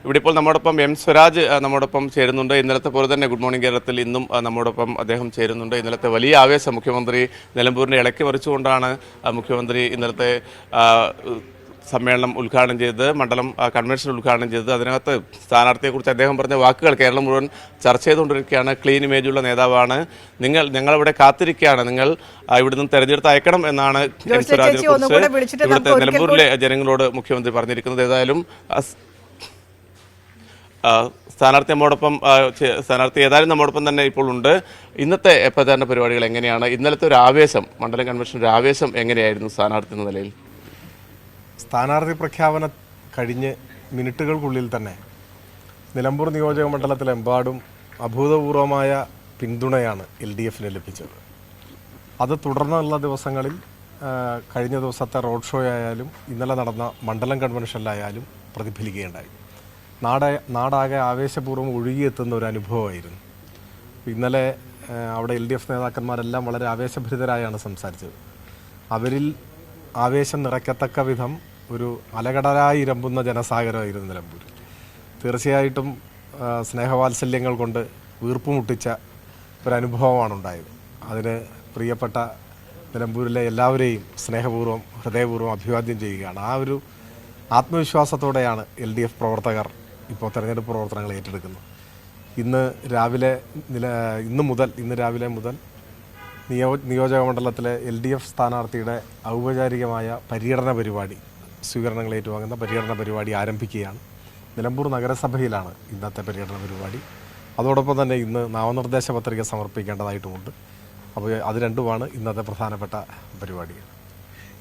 ഇവിടെ ഇപ്പോൾ നമ്മോടൊപ്പം എം സ്വരാജ് നമ്മോടൊപ്പം ചേരുന്നുണ്ട്. ഇന്നലത്തെ പോലെ തന്നെ ഗുഡ് മോർണിംഗ് കേരളത്തിൽ ഇന്നും നമ്മോടൊപ്പം അദ്ദേഹം ചേരുന്നുണ്ട്. ഇന്നലത്തെ വലിയ ആവേശം മുഖ്യമന്ത്രി നിലമ്പൂരിനെ ഇളക്കി മറിച്ചുകൊണ്ടാണ് മുഖ്യമന്ത്രി ഇന്നലത്തെ സമ്മേളനം ഉദ്ഘാടനം ചെയ്തത്, മണ്ഡലം കൺവെൻഷൻ ഉദ്ഘാടനം ചെയ്തത്. അതിനകത്ത് സ്ഥാനാർത്ഥിയെക്കുറിച്ച് അദ്ദേഹം പറഞ്ഞ വാക്കുകൾ കേരളം മുഴുവൻ ചർച്ച ചെയ്തുകൊണ്ടിരിക്കുകയാണ്. ക്ലീൻ ഇമേജുള്ള നേതാവാണ്, ഞങ്ങളിവിടെ കാത്തിരിക്കുകയാണ്, നിങ്ങൾ ഇവിടുന്ന് തെരഞ്ഞെടുത്ത് അയക്കണം എന്നാണ് എം സ്വരാജിനെ കുറിച്ച് ഇവിടുത്തെ നിലമ്പൂരിലെ ജനങ്ങളോട് മുഖ്യമന്ത്രി പറഞ്ഞിരിക്കുന്നത്. ഏതായാലും സ്ഥാനാർത്ഥി ഏതായാലും നമ്മോടൊപ്പം തന്നെ ഇപ്പോൾ ഉണ്ട്. ഇന്നത്തെ പ്രചാരണ പരിപാടികൾ എങ്ങനെയാണ്? ഇന്നലത്തെ ഒരു ആവേശം, മണ്ഡലം കൺവെൻഷൻ ഒരു ആവേശം എങ്ങനെയായിരുന്നു സ്ഥാനാർത്ഥി എന്ന നിലയിൽ? സ്ഥാനാർത്ഥി പ്രഖ്യാപനം കഴിഞ്ഞ് മിനിറ്റുകൾക്കുള്ളിൽ തന്നെ നിലമ്പൂർ നിയോജക മണ്ഡലത്തിലെമ്പാടും അഭൂതപൂർവമായ പിന്തുണയാണ് LDFന് ലഭിച്ചത്. അത് തുടർന്നുള്ള ദിവസങ്ങളിൽ കഴിഞ്ഞ ദിവസത്തെ റോഡ് ഷോ ആയാലും ഇന്നലെ നടന്ന മണ്ഡലം കൺവെൻഷനിലായാലും പ്രതിഫലിക്കുകയുണ്ടായി. നാടാകെ ആവേശപൂർവ്വം ഒഴുകിയെത്തുന്ന ഒരു അനുഭവമായിരുന്നു. ഇന്നലെ അവിടെ LDF നേതാക്കന്മാരെല്ലാം വളരെ ആവേശഭരിതരായാണ് സംസാരിച്ചത്. അവരിൽ ആവേശം നിറയ്ക്കത്തക്ക വിധം ഒരു അലകടലായി ഇരമ്പുന്ന ജനസാഗരമായിരുന്നു നിലമ്പൂർ. തീർച്ചയായിട്ടും സ്നേഹവാത്സല്യങ്ങൾ കൊണ്ട് വീർപ്പുമുട്ടിച്ച ഒരനുഭവമാണ് ഉണ്ടായത്. അതിന് പ്രിയപ്പെട്ട നിലമ്പൂരിലെ എല്ലാവരെയും സ്നേഹപൂർവ്വം ഹൃദയപൂർവ്വം അഭിവാദ്യം ചെയ്യുകയാണ്. ആ ഒരു ആത്മവിശ്വാസത്തോടെയാണ് LDF പ്രവർത്തകർ ഇപ്പോൾ തെരഞ്ഞെടുപ്പ് പ്രവർത്തനങ്ങൾ ഏറ്റെടുക്കുന്നത്. ഇന്ന് രാവിലെ മുതൽ നിയോജക മണ്ഡലത്തിലെ LDF സ്ഥാനാർത്ഥിയുടെ ഔപചാരികമായ പര്യടന പരിപാടി, സ്വീകരണങ്ങൾ ഏറ്റുവാങ്ങുന്ന പര്യടന പരിപാടി ആരംഭിക്കുകയാണ്. നിലമ്പൂർ നഗരസഭയിലാണ് ഇന്നത്തെ പര്യടന പരിപാടി. അതോടൊപ്പം തന്നെ ഇന്ന് നാമനിർദ്ദേശ പത്രിക സമർപ്പിക്കേണ്ടതായിട്ടുമുണ്ട്. അപ്പോൾ അത് രണ്ടുമാണ് ഇന്നത്തെ പ്രധാനപ്പെട്ട പരിപാടികൾ.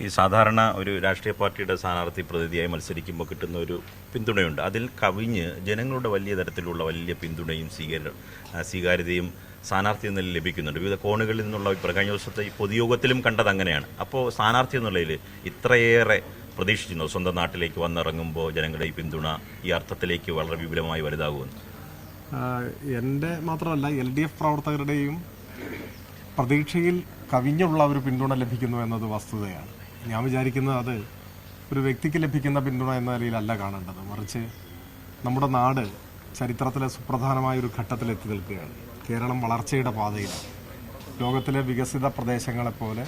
ഈ സാധാരണ ഒരു രാഷ്ട്രീയ പാർട്ടിയുടെ സ്ഥാനാർത്ഥി പ്രതിനിധിയായി മത്സരിക്കുമ്പോൾ കിട്ടുന്ന ഒരു പിന്തുണയുണ്ട്. അതിൽ കവിഞ്ഞ് ജനങ്ങളുടെ വലിയ തരത്തിലുള്ള വലിയ പിന്തുണയും സ്വീകാര്യതയും സ്ഥാനാർത്ഥി എന്ന നിലയിൽ ലഭിക്കുന്നുണ്ട്. വിവിധ കോണുകളിൽ നിന്നുള്ള കഴിഞ്ഞ ദിവസത്തെ ഈ പൊതുയോഗത്തിലും കണ്ടത് അങ്ങനെയാണ്. അപ്പോൾ സ്ഥാനാർത്ഥി എന്നുള്ളതിൽ ഇത്രയേറെ പ്രതീക്ഷിച്ചിരുന്നു സ്വന്തം നാട്ടിലേക്ക് വന്നിറങ്ങുമ്പോൾ ജനങ്ങളുടെ ഈ പിന്തുണ ഈ അർത്ഥത്തിലേക്ക് വളരെ വിപുലമായി വലുതാകുമെന്ന്? എൻ്റെ മാത്രമല്ല LDF പ്രവർത്തകരുടെയും പ്രതീക്ഷയിൽ കവിഞ്ഞുള്ള ഒരു പിന്തുണ ലഭിക്കുന്നു എന്നത് വസ്തുതയാണ്. ഞാൻ വിചാരിക്കുന്നത് അത് ഒരു വ്യക്തിക്ക് ലഭിക്കുന്ന പിന്തുണ എന്ന നിലയിലല്ല കാണേണ്ടത്, മറിച്ച് നമ്മുടെ നാട് ചരിത്രത്തിലെ സുപ്രധാനമായ ഒരു ഘട്ടത്തിൽ എത്തി നിൽക്കുകയാണ്. കേരളം വളർച്ചയുടെ പാതയിലാണ്. ലോകത്തിലെ വികസിത പ്രദേശങ്ങളെപ്പോലെ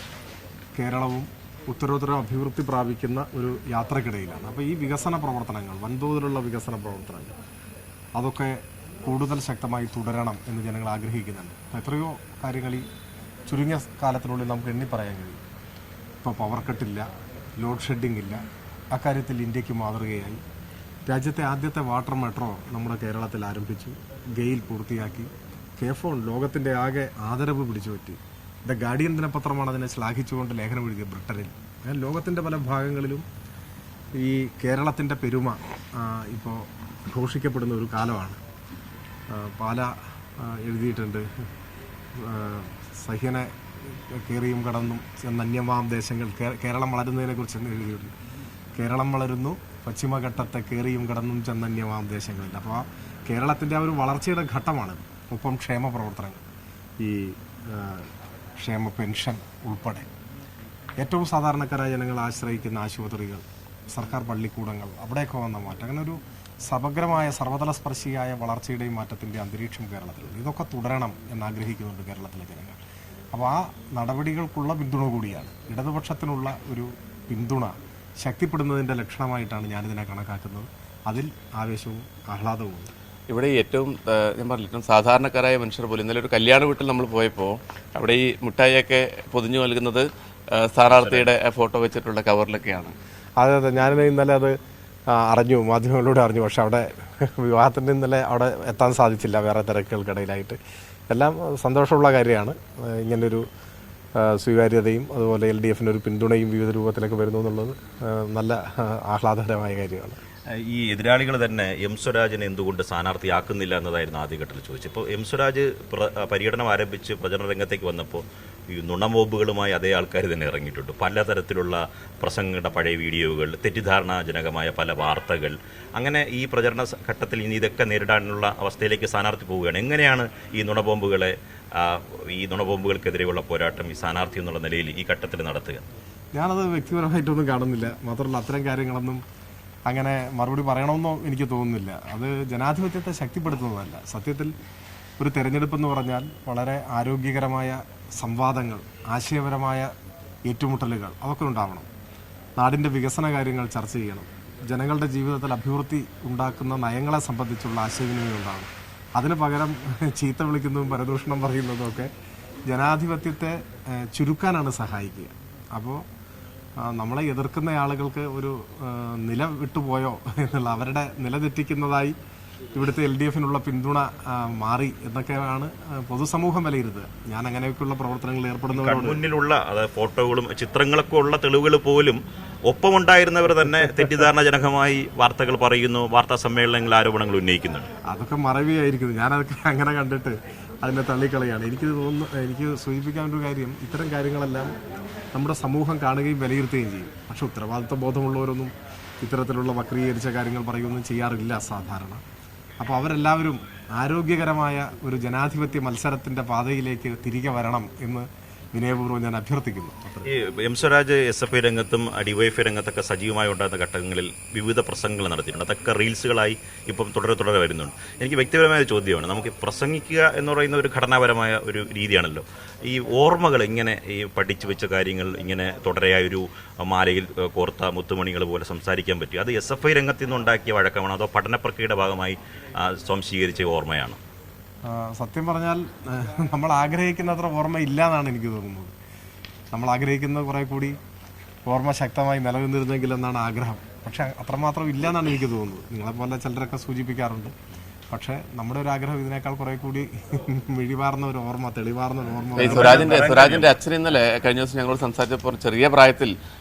കേരളവും ഉത്തരോത്തരം അഭിവൃദ്ധി പ്രാപിക്കുന്ന ഒരു യാത്രക്കിടയിലാണ്. അപ്പോൾ ഈ വികസന പ്രവർത്തനങ്ങൾ, വൻതോതിലുള്ള വികസന പ്രവർത്തനങ്ങൾ, അതൊക്കെ കൂടുതൽ ശക്തമായി തുടരണം എന്ന് ജനങ്ങൾ ആഗ്രഹിക്കുന്നുണ്ട്. എത്രയോ കാര്യങ്ങൾ ഈ ചുരുങ്ങിയ കാലത്തിനുള്ളിൽ നമുക്ക് എണ്ണി പറയാൻ കഴിയും. ഇപ്പോൾ പവർ കട്ടില്ല, ലോഡ് ഷെഡിംഗ് ഇല്ല. അക്കാര്യത്തിൽ ഇന്ത്യക്ക് മാതൃകയായി. രാജ്യത്തെ ആദ്യത്തെ വാട്ടർ മെട്രോ നമ്മുടെ കേരളത്തിൽ ആരംഭിച്ചു. ഗെയിൽ പൂർത്തിയാക്കി. K-Phone ലോകത്തിൻ്റെ ആകെ ആദരവ് പിടിച്ചുപറ്റി. ദ ഗാർഡിയൻ ദിനപത്രമാണ് അതിനെ ശ്ലാഘിച്ചുകൊണ്ട് ലേഖനം എഴുതിയത് ബ്രിട്ടനിൽ. ലോകത്തിൻ്റെ പല ഭാഗങ്ങളിലും ഈ കേരളത്തിൻ്റെ പെരുമ ഇപ്പോൾ ഘോഷിക്കപ്പെടുന്ന ഒരു കാലമാണ്. പാല എഴുതിയിട്ടുണ്ട്, സഹ്യനെ കയറിയും കടന്നും ചെന്നന്യമാം ദേശങ്ങൾ. കേരളം വളരുന്നതിനെക്കുറിച്ച് എഴുതിയിട്ടുണ്ട്. കേരളം വളരുന്നു പശ്ചിമഘട്ടത്തെ കയറിയും കടന്നും ചെന്നന്യമാം ദേശങ്ങളിൽ. അപ്പോൾ ആ കേരളത്തിൻ്റെ ആ ഒരു വളർച്ചയുടെ ഘട്ടമാണ്. ഒപ്പം ക്ഷേമ പ്രവർത്തനങ്ങൾ, ഈ ക്ഷേമ പെൻഷൻ ഉൾപ്പെടെ ഏറ്റവും സാധാരണക്കാരായ ജനങ്ങൾ ആശ്രയിക്കുന്ന ആശുപത്രികൾ, സർക്കാർ പള്ളിക്കൂടങ്ങൾ, അവിടെയൊക്കെ വന്ന മാറ്റം, അങ്ങനെ ഒരു സമഗ്രമായ സർവതല സ്പർശിയായ വളർച്ചയുടെയും മാറ്റത്തിൻ്റെ അന്തരീക്ഷം കേരളത്തിലുണ്ട്. ഇതൊക്കെ തുടരണം എന്നാഗ്രഹിക്കുന്നുണ്ട് കേരളത്തിലെ ജനങ്ങൾ. അപ്പോൾ ആ നടപടികൾക്കുള്ള പിന്തുണ കൂടിയാണ്. ഇടതുപക്ഷത്തിനുള്ള ഒരു പിന്തുണ ശക്തിപ്പെടുന്നതിൻ്റെ ലക്ഷണമായിട്ടാണ് ഞാനിതിനെ കണക്കാക്കുന്നത്. അതിൽ ആവേശവും ആഹ്ലാദവും ഉണ്ട്. ഇവിടെ ഏറ്റവും ഞാൻ പറഞ്ഞിട്ടും സാധാരണക്കാരായ മനുഷ്യർ പോലും ഇന്നലെ ഒരു കല്യാണ വീട്ടിൽ നമ്മൾ പോയപ്പോൾ അവിടെ ഈ മിഠായിയൊക്കെ പൊതിഞ്ഞു നൽകുന്നത് സ്ഥാനാർത്ഥിയുടെ ഫോട്ടോ വെച്ചിട്ടുള്ള കവറിലൊക്കെയാണ്. അതെ, ഞാനിത് ഇന്നലെ അത് അറിഞ്ഞു, മാധ്യമങ്ങളിലൂടെ അറിഞ്ഞു. പക്ഷെ അവിടെ വിവാഹത്തിൻ്റെ ഇന്നലെ അവിടെ എത്താൻ സാധിച്ചില്ല, വേറെ തിരക്കുകൾക്കിടയിലായിട്ട്. എല്ലാം സന്തോഷമുള്ള കാര്യമാണ്. ഇങ്ങനൊരു സ്വീകാര്യതയും അതുപോലെ LDFന് ഒരു പിന്തുണയും വിവിധ രൂപത്തിലൊക്കെ വരുന്നു എന്നുള്ളത് നല്ല ആഹ്ലാദകരമായ കാര്യമാണ്. ഈ എതിരാളികൾ തന്നെ എം സ്വരാജിനെ എന്തുകൊണ്ട് സ്ഥാനാർത്ഥിയാക്കുന്നില്ല എന്നതായിരുന്നു ആദ്യഘട്ടത്തിൽ ചോദിച്ചത്. ഇപ്പോൾ എം സ്വരാജ് പര്യടനം ആരംഭിച്ച് പ്രചരണ രംഗത്തേക്ക് വന്നപ്പോൾ ഈ നുണമോബുകളുമായി അതേ ആൾക്കാർ തന്നെ ഇറങ്ങിയിട്ടുണ്ട്. പലതരത്തിലുള്ള പ്രസംഗങ്ങളുടെ പഴയ വീഡിയോകൾ, തെറ്റിദ്ധാരണാജനകമായ പല വാർത്തകൾ, അങ്ങനെ ഈ പ്രചരണ ഘട്ടത്തിൽ ഇനി ഇതൊക്കെ നേരിടാനുള്ള അവസ്ഥയിലേക്ക് സ്ഥാനാർത്ഥി പോവുകയാണ്. എങ്ങനെയാണ് ഈ നുണബോംബുകൾക്കെതിരെയുള്ള പോരാട്ടം ഈ സ്ഥാനാർത്ഥി എന്നുള്ള നിലയിൽ ഈ ഘട്ടത്തിൽ നടത്തുക? ഞാനത് വ്യക്തിപരമായിട്ടൊന്നും കാണുന്നില്ല. മാത്രമല്ല അത്തരം കാര്യങ്ങളൊന്നും അങ്ങനെ മറുപടി പറയണമെന്നോ എനിക്ക് തോന്നുന്നില്ല. അത് ജനാധിപത്യത്തെ ശക്തിപ്പെടുത്തുന്നതല്ല. സത്യത്തിൽ ഒരു തെരഞ്ഞെടുപ്പ് എന്ന് പറഞ്ഞാൽ വളരെ ആരോഗ്യകരമായ സംവാദങ്ങൾ, ആശയപരമായ ഏറ്റുമുട്ടലുകൾ അതൊക്കെ ഉണ്ടാവണം. നാടിൻ്റെ വികസന കാര്യങ്ങൾ ചർച്ച ചെയ്യണം. ജനങ്ങളുടെ ജീവിതത്തിൽ അഭിവൃദ്ധി ഉണ്ടാക്കുന്ന നയങ്ങളെ സംബന്ധിച്ചുള്ള ആശയവിനിമയം ഉണ്ടാകണം. അതിന് പകരം ചീത്ത വിളിക്കുന്നതും പരദൂഷണം പറയുന്നതും ഒക്കെ ജനാധിപത്യത്തെ ചുരുക്കാനാണ് സഹായിക്കുക. അപ്പോൾ നമ്മളെ എതിർക്കുന്ന ആളുകൾക്ക് ഒരു നില വിട്ടുപോയോ എന്നുള്ള, അവരുടെ നില തെറ്റിക്കുന്നതായി ഇവിടുത്തെ LDFനുള്ള പിന്തുണ മാറി എന്നൊക്കെയാണ് പൊതുസമൂഹം വിലയിരുത്തുക. ഞാൻ അങ്ങനെയൊക്കെയുള്ള പ്രവർത്തനങ്ങളിൽ ഏർപ്പെടുന്നവരോട് മുന്നിലുള്ള ഫോട്ടോകളും ചിത്രങ്ങളൊക്കെ ഉള്ള തെളിവുകൾ പോലും ഒപ്പമുണ്ടായിരുന്നവർ തന്നെ തെറ്റിദ്ധാരണജനകമായി വാർത്തകൾ പറയുന്നു, വാർത്താ സമ്മേളനങ്ങളിൽ ആരോപണങ്ങൾ ഉന്നയിക്കുന്നുണ്ട്. അതൊക്കെ മറവിയായിരിക്കുന്നു. ഞാനതൊക്കെ അങ്ങനെ കണ്ടിട്ട് അതിനെ തള്ളിക്കളയാണ്. എനിക്ക് സൂചിപ്പിക്കാൻ ഒരു കാര്യം, ഇത്തരം കാര്യങ്ങളെല്ലാം നമ്മുടെ സമൂഹം കാണുകയും വിലയിരുത്തുകയും ചെയ്യും. പക്ഷെ ഉത്തരവാദിത്വ ബോധമുള്ളവരൊന്നും ഇത്തരത്തിലുള്ള വക്രീകരിച്ച കാര്യങ്ങൾ പറയുകയൊന്നും ചെയ്യാറില്ല സാധാരണ. അപ്പോൾ അവരെല്ലാവരും ആരോഗ്യകരമായ ഒരു ജനാധിപത്യ മത്സരത്തിൻ്റെ പാതയിലേക്ക് തിരികെ വരണം എന്ന് വിനയപൂർവ്വം ഞാൻ അഭ്യർത്ഥിക്കുന്നു. ഈ എം സ്വരാജ് SFI രംഗത്തും DYFI രംഗത്തൊക്കെ സജീവമായി ഉണ്ടാകുന്ന ഘട്ടങ്ങളിൽ വിവിധ പ്രസംഗങ്ങൾ നടത്തിയിട്ടുണ്ട്. അതൊക്കെ റീൽസുകളായി ഇപ്പം തുടരെ വരുന്നുണ്ട്. എനിക്ക് വ്യക്തിപരമായ ഒരു ചോദ്യമാണ്, നമുക്ക് പ്രസംഗിക്കുക എന്ന് പറയുന്ന ഒരു ഘടനാപരമായ ഒരു രീതിയാണല്ലോ. ഈ ഓർമ്മകൾ ഇങ്ങനെ ഈ പഠിച്ചു വെച്ച കാര്യങ്ങൾ ഇങ്ങനെ തുടരെയായൊരു മാലയിൽ കോർത്ത മുത്തുമണികൾ പോലെ സംസാരിക്കാൻ പറ്റും. അത് SFI രംഗത്ത് നിന്നുണ്ടാക്കിയ വഴക്കമാണോ അതോ പഠന പ്രക്രിയയുടെ ഭാഗമായി സ്വാംശീകരിച്ച ഓർമ്മയാണോ? സത്യം പറഞ്ഞാൽ നമ്മൾ ആഗ്രഹിക്കുന്നത്ര ഓർമ്മ ഇല്ല എന്നാണ് എനിക്ക് തോന്നുന്നത്. നമ്മൾ ആഗ്രഹിക്കുന്നത് കുറേ കൂടി ഓർമ്മ ശക്തമായി നിലനിന്നിരുന്നെങ്കിൽ എന്നാണ് ആഗ്രഹം. പക്ഷെ അത്രമാത്രം ഇല്ല എന്നാണ് എനിക്ക് തോന്നുന്നത്. നിങ്ങളെപ്പോലെ ചിലരൊക്കെ സൂചിപ്പിക്കാറുണ്ട്. പക്ഷെ നമ്മുടെ ഒരു ആഗ്രഹം ഇതിനേക്കാൾ കുറെ കൂടി മിഴിവാർന്ന ഒരു ഓർമ്മ, തെളിവാർന്ന ഒരു ഓർമ്മ. സുരാജിന്റെ അച്ഛൻ ഇന്നലെ കഴിഞ്ഞ ദിവസം ഞങ്ങൾ സംസാരിച്ചപ്പോൾ ചെറിയ പ്രായത്തിൽ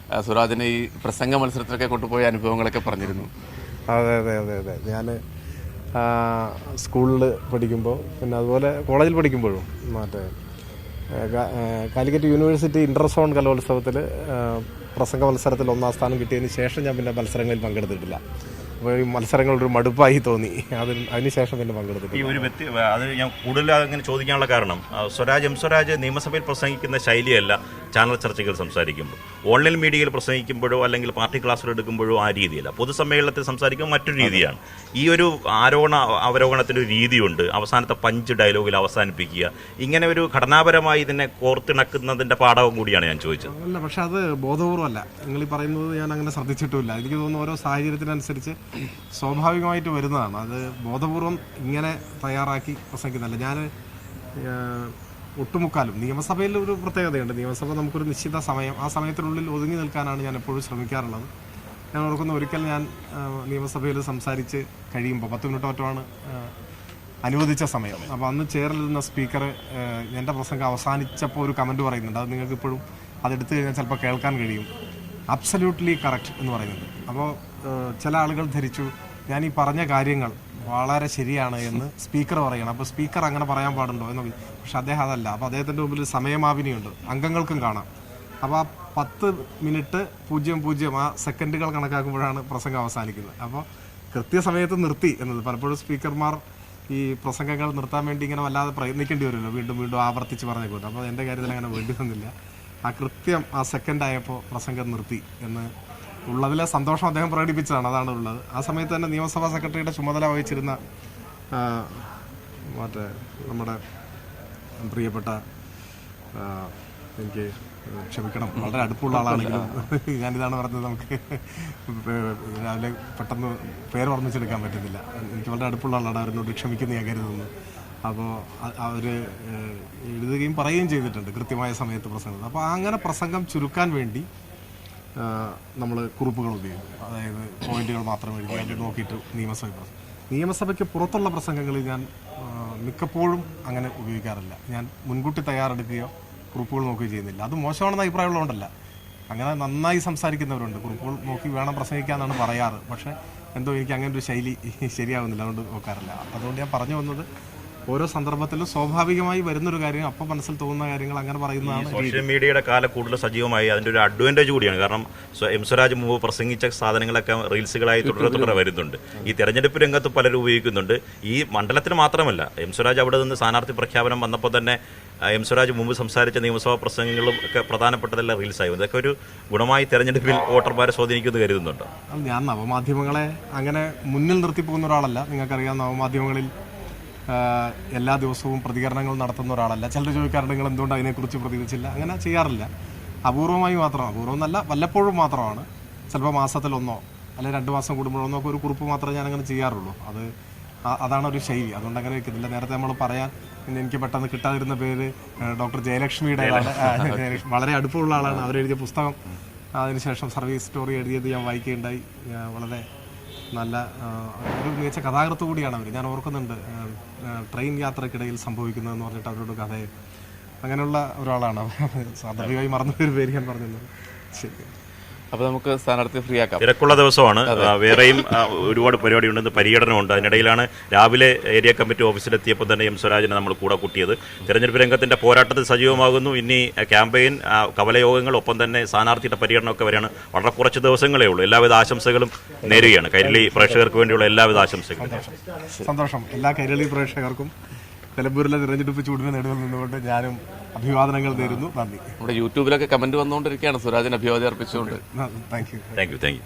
സുരാജിനെ ഈ പ്രസംഗ മത്സരത്തിലൊക്കെ കൊണ്ടുപോയ അനുഭവങ്ങളൊക്കെ പറഞ്ഞിരുന്നു. അതെ. ഞാൻ സ്കൂളിൽ പഠിക്കുമ്പോൾ, പിന്നെ അതുപോലെ കോളേജിൽ പഠിക്കുമ്പോഴും, മറ്റേ കാലിക്കറ്റ് യൂണിവേഴ്സിറ്റി ഇന്റർസോൺ കലോത്സവത്തിൽ പ്രസംഗ മത്സരത്തിൽ 1ാം സ്ഥാനം കിട്ടിയതിന് ശേഷം ഞാൻ പിന്നെ മത്സരങ്ങളിൽ പങ്കെടുത്തിട്ടില്ല. അപ്പോൾ ഈ മത്സരങ്ങളൊരു മടുപ്പായി തോന്നി. അതിനുശേഷം പിന്നെ പങ്കെടുത്തിട്ടില്ല. ഈ ഒരു അത് ഞാൻ കൂടുതൽ അങ്ങനെ ചോദിക്കാനുള്ള കാരണം, എം സ്വരാജ് നിയമസഭയിൽ പ്രസംഗിക്കുന്ന ശൈലിയല്ല ചാനൽ ചർച്ചകൾ സംസാരിക്കുമ്പോൾ. ഓൺലൈൻ മീഡിയയിൽ പ്രസംഗിക്കുമ്പോഴോ അല്ലെങ്കിൽ പാർട്ടി ക്ലാസ്സുകൾ എടുക്കുമ്പോഴോ ആ രീതിയല്ല. പൊതുസമ്മേളനത്തിൽ സംസാരിക്കുമ്പോൾ മറ്റൊരു രീതിയാണ്. ഈ ഒരു അവരോഹണത്തിൻ്റെ ഒരു രീതിയുണ്ട്. അവസാനത്തെ പഞ്ച് ഡയലോഗിൽ അവസാനിപ്പിക്കുക, ഇങ്ങനെ ഒരു ഘടനാപരമായി ഇതിനെ കോർത്തിണക്കുന്നതിൻ്റെ പാഠവും കൂടിയാണ് ഞാൻ ചോദിച്ചത്. അല്ല, പക്ഷെ അത് ബോധപൂർവ്വമല്ല. നിങ്ങൾ ഈ പറയുന്നത് ഞാൻ അങ്ങനെ ശ്രദ്ധിച്ചിട്ടുമില്ല. എനിക്ക് തോന്നുന്നു ഓരോ സാഹചര്യത്തിനനുസരിച്ച് സ്വാഭാവികമായിട്ട് വരുന്നതാണ്. അത് ബോധപൂർവം ഇങ്ങനെ തയ്യാറാക്കി പ്രസംഗിക്കുന്നില്ല. ഞാൻ ഒട്ടുമുക്കാലും നിയമസഭയിൽ ഒരു പ്രത്യേകതയുണ്ട്. നിയമസഭ നമുക്കൊരു നിശ്ചിത സമയം, ആ സമയത്തിനുള്ളിൽ ഒതുങ്ങി നിൽക്കാനാണ് ഞാൻ എപ്പോഴും ശ്രമിക്കാറുള്ളത്. ഞാൻ ഓർക്കുന്ന ഒരിക്കൽ ഞാൻ നിയമസഭയിൽ സംസാരിച്ച് കഴിയുമ്പോൾ 10 മിനിറ്റ് മറ്റുമാണ് അനുവദിച്ച സമയം. അപ്പോൾ അന്ന് ചെയറിലിരുന്ന സ്പീക്കർ എൻ്റെ പ്രസംഗം അവസാനിച്ചപ്പോൾ ഒരു കമൻറ്റ് പറയുന്നുണ്ട്. അത് നിങ്ങൾക്ക് ഇപ്പോഴും അതെടുത്തു കഴിഞ്ഞാൽ ചിലപ്പോൾ കേൾക്കാൻ കഴിയും. അബ്സല്യൂട്ട്ലി കറക്റ്റ് എന്ന് പറയുന്നത്. അപ്പോൾ ചില ആളുകൾ ധരിച്ചു ഞാൻ ഈ പറഞ്ഞ കാര്യങ്ങൾ വളരെ ശരിയാണ് എന്ന് സ്പീക്കർ പറയണം. അപ്പോൾ സ്പീക്കർ അങ്ങനെ പറയാൻ പാടുണ്ടോ എന്ന്. പക്ഷെ അദ്ദേഹം അതല്ല. അപ്പോൾ അദ്ദേഹത്തിൻ്റെ മുമ്പിൽ സമയമാപിനിയുണ്ട്, അംഗങ്ങൾക്കും കാണാം. അപ്പോൾ ആ 10 മിനിറ്റ് 00 ആ സെക്കൻഡുകൾ കണക്കാക്കുമ്പോഴാണ് പ്രസംഗം അവസാനിക്കുന്നത്. അപ്പോൾ കൃത്യസമയത്ത് നിർത്തി എന്നത് പലപ്പോഴും സ്പീക്കർമാർ ഈ പ്രസംഗങ്ങൾ നിർത്താൻ വേണ്ടി ഇങ്ങനെ വല്ലാതെ പ്രയത്നിക്കേണ്ടി വരുമല്ലോ, വീണ്ടും ആവർത്തിച്ച് പറഞ്ഞേക്കൂട്ടോ. അപ്പോൾ എൻ്റെ കാര്യത്തിൽ അങ്ങനെ വേണ്ടി വന്നില്ല. ആ കൃത്യം ആ സെക്കൻഡായപ്പോൾ പ്രസംഗം നിർത്തി എന്ന് ഉള്ളതിലെ സന്തോഷം അദ്ദേഹം പ്രകടിപ്പിച്ചതാണ്. അതാണ് ഉള്ളത്. ആ സമയത്ത് തന്നെ നിയമസഭാ സെക്രട്ടറിയുടെ ചുമതല വഹിച്ചിരുന്ന നമ്മുടെ പ്രിയപ്പെട്ട, എനിക്ക് ക്ഷമിക്കണം, വളരെ അടുപ്പുള്ള ആളാണെങ്കിലും ഞാനിതാണ് പറഞ്ഞത്, നമുക്ക് രാവിലെ പെട്ടെന്ന് പേര് ഓർമ്മിച്ചെടുക്കാൻ പറ്റുന്നില്ല. എനിക്ക് വളരെ അടുപ്പുള്ള ആളാണ്, അവരോട് ക്ഷമിക്കുന്ന ഞാൻ കരുതുന്നു. അപ്പോൾ അവർ എഴുതുകയും പറയുകയും ചെയ്തിട്ടുണ്ട് കൃത്യമായ സമയത്ത് പ്രസംഗം. അപ്പോൾ അങ്ങനെ പ്രസംഗം ചുരുക്കാൻ വേണ്ടി നമ്മൾ കുറിപ്പുകൾ ഉപയോഗിക്കും. അതായത് പോയിന്റുകൾ മാത്രം എഴുതി അത് നോക്കിയിട്ട് നിയമസഭയ്ക്ക് പുറത്തുള്ള പ്രസംഗങ്ങളിൽ ഞാൻ മിക്കപ്പോഴും അങ്ങനെ ഉപയോഗിക്കാറില്ല. ഞാൻ മുൻകൂട്ടി തയ്യാറെടുക്കുകയോ കുറിപ്പുകൾ നോക്കുകയോ ചെയ്യുന്നില്ല. അത് മോശമാണെന്ന അഭിപ്രായമുള്ളതുകൊണ്ടല്ല. അങ്ങനെ നന്നായി സംസാരിക്കുന്നവരുണ്ട്, കുറിപ്പുകൾ നോക്കി വേണം പ്രസംഗിക്കാമെന്നാണ് പറയാറ്. പക്ഷേ എന്തോ എനിക്ക് അങ്ങനെ ഒരു ശൈലി ശരിയാവുന്നില്ല, അതുകൊണ്ട് നോക്കാറില്ല. അതുകൊണ്ട് ഞാൻ പറഞ്ഞു വന്നത് ഓരോ സന്ദർഭത്തിലും സ്വാഭാവികമായി വരുന്നൊരു കാര്യം, അപ്പം മനസ്സിൽ തോന്നുന്ന കാര്യങ്ങൾ അങ്ങനെ പറയുന്നതാണ് സോഷ്യൽ മീഡിയയുടെ കാലം കൂടുതൽ സജീവമായി അതിൻ്റെ ഒരു അഡ്വാൻറ്റേജ് കൂടിയാണ്. കാരണം എം സ്വരാജ് മുമ്പ് പ്രസംഗിച്ച സാധനങ്ങളൊക്കെ റീൽസുകളായി തുടരെ വരുന്നുണ്ട്. ഈ തെരഞ്ഞെടുപ്പ് രംഗത്ത് പലരും ഉപയോഗിക്കുന്നുണ്ട്. ഈ മണ്ഡലത്തിന് മാത്രമല്ല, എം സ്വരാജ് അവിടെ നിന്ന് സ്ഥാനാർത്ഥി പ്രഖ്യാപനം വന്നപ്പോൾ തന്നെ എം സ്വരാജ് മുമ്പ് സംസാരിച്ച നിയമസഭാ പ്രസംഗങ്ങളും ഒക്കെ പ്രധാനപ്പെട്ടതെല്ലാം റീൽസായി. ഇതൊക്കെ ഒരു ഗുണമായി തെരഞ്ഞെടുപ്പിൽ വോട്ടർമാരെ സ്വാധീനിക്കുമെന്ന് കരുതുന്നുണ്ട്. ഞാൻ നവമാധ്യമങ്ങളെ അങ്ങനെ മുന്നിൽ നിർത്തി പോകുന്ന ഒരാളല്ല. നിങ്ങൾക്കറിയാം, നവമാധ്യമങ്ങളിൽ എല്ലാ ദിവസവും പ്രതികരണങ്ങൾ നടത്തുന്ന ഒരാളല്ല. ചിലർ ചോദിക്കാറുണ്ട് നിങ്ങൾ എന്തുകൊണ്ട് അതിനെക്കുറിച്ച് പ്രതികരിച്ചില്ല. അങ്ങനെ ചെയ്യാറില്ല. അപൂർവമായി മാത്രം, അപൂർവം എന്നല്ല, വല്ലപ്പോഴും മാത്രമാണ്. ചിലപ്പോൾ മാസത്തിലൊന്നോ അല്ലെങ്കിൽ 2 മാസം കൂടുമ്പോഴൊന്നോ ഒക്കെ ഒരു കുറിപ്പ് മാത്രമേ ഞാനങ്ങനെ ചെയ്യാറുള്ളൂ. അതാണ് ഒരു ശൈലി. അതുകൊണ്ട് അങ്ങനെ വെക്കുന്നില്ല. നേരത്തെ നമ്മൾ പറയാൻ എനിക്ക് പെട്ടെന്ന് കിട്ടാതിരുന്ന പേര് ഡോക്ടർ ജയലക്ഷ്മിയുടെ വളരെ അടുപ്പമുള്ള ആളാണ്. അവരെഴുതിയ പുസ്തകം അതിനുശേഷം സർവീസ് സ്റ്റോറി എഴുതിയത് ഞാൻ വായിക്കുകയുണ്ടായി. വളരെ നല്ല ഒരു മികച്ച കഥാകൃത്ത് കൂടിയാണ് അവർ. ഞാൻ ഓർക്കുന്നുണ്ട് ട്രെയിൻ യാത്രക്കിടയിൽ സംഭവിക്കുന്നതെന്ന് പറഞ്ഞിട്ട് അവരോട് കഥ അങ്ങനെയുള്ള ഒരാളാണ്. സ്വാഭാവികമായി മറന്നൊരു പേര് ഞാൻ പറഞ്ഞത്. ശരി, അപ്പോൾ നമുക്ക് സ്ഥാനാർത്ഥി ഫ്രീ ആക്കാം. തിരക്കുള്ള ദിവസമാണ്. വേറെയും ഒരുപാട് പരിപാടിയുണ്ടെന്ന് പര്യടനമുണ്ട്. അതിനിടയിലാണ് രാവിലെ ഏരിയ കമ്മിറ്റി ഓഫീസിലെത്തിയപ്പോൾ തന്നെ എം സ്വരാജിനെ നമ്മൾ കൂടെ കൂട്ടിയത്. തെരഞ്ഞെടുപ്പ് രംഗത്തിന്റെ പോരാട്ടത്തിൽ സജീവമാകുന്നു. ഇനി ക്യാമ്പയിൻ, കവലയോഗങ്ങൾ, ഒപ്പം തന്നെ സ്ഥാനാർത്ഥിയുടെ പര്യടനമൊക്കെ വരെയാണ്. വളരെ കുറച്ച് ദിവസങ്ങളേ ഉള്ളൂ. എല്ലാവിധ ആശംസകളും നേരുകയാണ്. കൈരളി പ്രേക്ഷകർക്ക് വേണ്ടിയുള്ള എല്ലാവിധ ആശംസകളും. സന്തോഷം. എല്ലാ കൈരളി പ്രേക്ഷകർക്കും നിലമ്പൂരിലെ തെരഞ്ഞെടുപ്പ് ചൂടിന് നേടുന്നതിൽ നിന്നുകൊണ്ട് ഞാനും അഭിവാദനങ്ങൾ നേരുന്നു. നന്ദി. നമ്മുടെ യൂട്യൂബിലൊക്കെ കമന്റ് വന്നുകൊണ്ടിരിക്കുകയാണ് സ്വരാജിന് അഭിവാദ്യം അർപ്പിച്ചുകൊണ്ട്. Thank you. Thank you.